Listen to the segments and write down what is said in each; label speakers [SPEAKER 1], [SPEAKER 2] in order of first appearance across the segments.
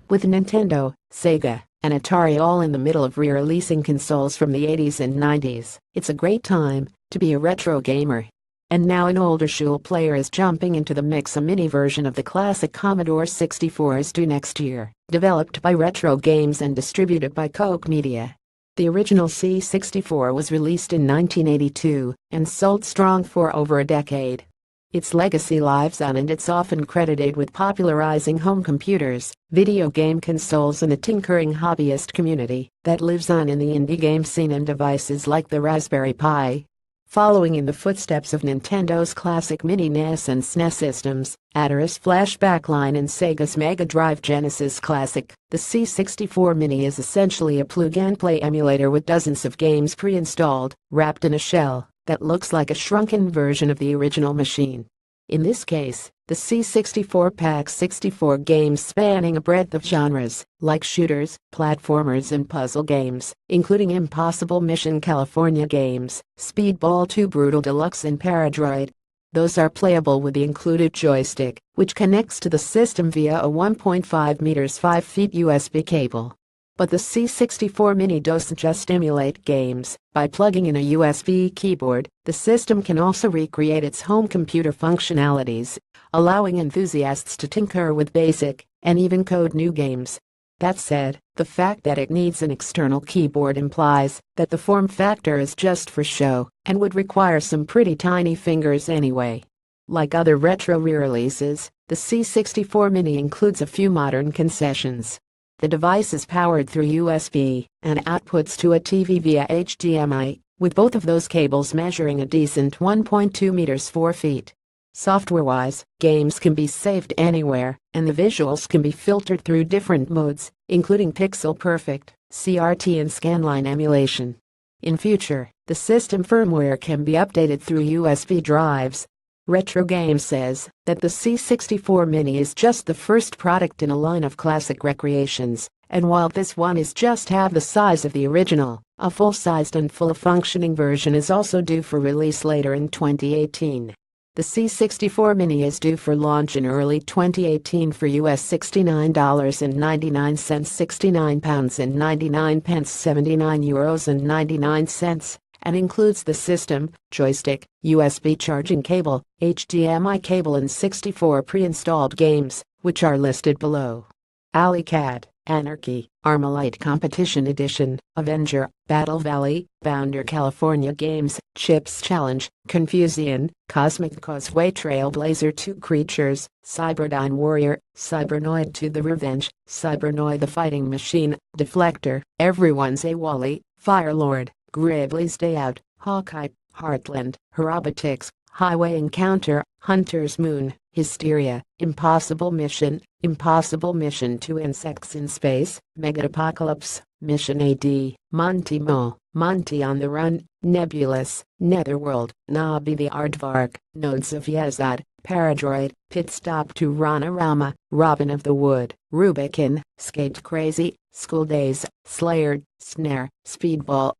[SPEAKER 1] With Nintendo, Sega, and Atari all in the middle of re-releasing consoles from the 80s and 90s, it's a great time to be a retro gamer. And now an older school player is jumping into the mix. A mini version of the classic Commodore 64 is due next year, developed by Retro Games and distributed by Koch Media. The original C64 was released in 1982 and sold strong for over a decade. Its legacy lives on, and it's often credited with popularizing home computers, video game consoles, and a tinkering hobbyist community that lives on in the indie game scene and devices like the Raspberry Pi. Following in the footsteps of Nintendo's classic Mini NES and SNES systems, Atari's flashback line and Sega's Mega Drive Genesis Classic, the C64 Mini is essentially a plug-and-play emulator with dozens of games pre-installed, wrapped in a shell that looks like a shrunken version of the original machine. In this case, the C64 packs 64 games spanning a breadth of genres, like shooters, platformers, and puzzle games, including Impossible Mission California games, Speedball 2 Brutal Deluxe, and Paradroid. Those are playable with the included joystick, which connects to the system via a 1.5 meters 5 feet USB cable. But the C64 Mini doesn't just emulate games. By plugging in a USB keyboard, the system can also recreate its home computer functionalities, allowing enthusiasts to tinker with basic and even code new games. That said, the fact that it needs an external keyboard implies that the form factor is just for show and would require some pretty tiny fingers anyway. Like other retro re-releases, the C64 Mini includes a few modern concessions. The device is powered through USB and outputs to a TV via HDMI, with both of those cables measuring a decent 1.2 meters 4 feet. Software-wise, games can be saved anywhere, and the visuals can be filtered through different modes, including Pixel Perfect, CRT, and scanline emulation. In future, the system firmware can be updated through USB drives. Retro Games says that the C64 Mini is just the first product in a line of classic recreations, and while this one is just half the size of the original, a full-sized and full-functioning version is also due for release later in 2018. The C64 Mini is due for launch in early 2018 for US $69.99, £69.99, €79.99, and includes the system, joystick, USB charging cable, HDMI cable, and 64 pre-installed games, which are listed below. Alley Cat, Anarchy, Armalite Competition Edition, Avenger, Battle Valley, Bounder California Games, Chips Challenge, Confusion, Cosmic Causeway, Trailblazer 2 Creatures, Cyberdyne Warrior, Cybernoid 2 The Revenge, Cybernoid the Fighting Machine, Deflector, Everyone's a Wally, Firelord, Gribbly's Day Out, Hawkeye, Heartland, Robotics, Highway Encounter, Hunter's Moon, Hysteria, Impossible Mission 2 Insects in Space, Megatopocalypse, Mission AD, Monty Mo, Monty on the Run, Nebulous, Netherworld, Nobby the Aardvark, Nodes of Yezad, Paradroid, Pit Stop to Ranarama, Robin of the Wood, Rubicon, Skate Crazy, School Days, Slayer, Snare, Speedball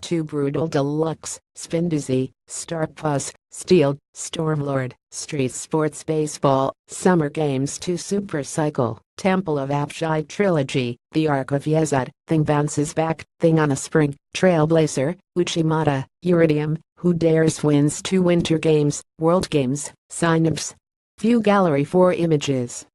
[SPEAKER 1] 2 Brutal Deluxe, Spinduzi, Starpus, Steel, Stormlord, Street Sports Baseball, Summer Games 2 Super Cycle, Temple of Apshai Trilogy, The Ark of Yezad, Thing Bounces Back, Thing on a Spring, Trailblazer, Uchimata, Iridium, Who Dares Wins 2 Winter Games, World Games, Synapse. View Gallery for images.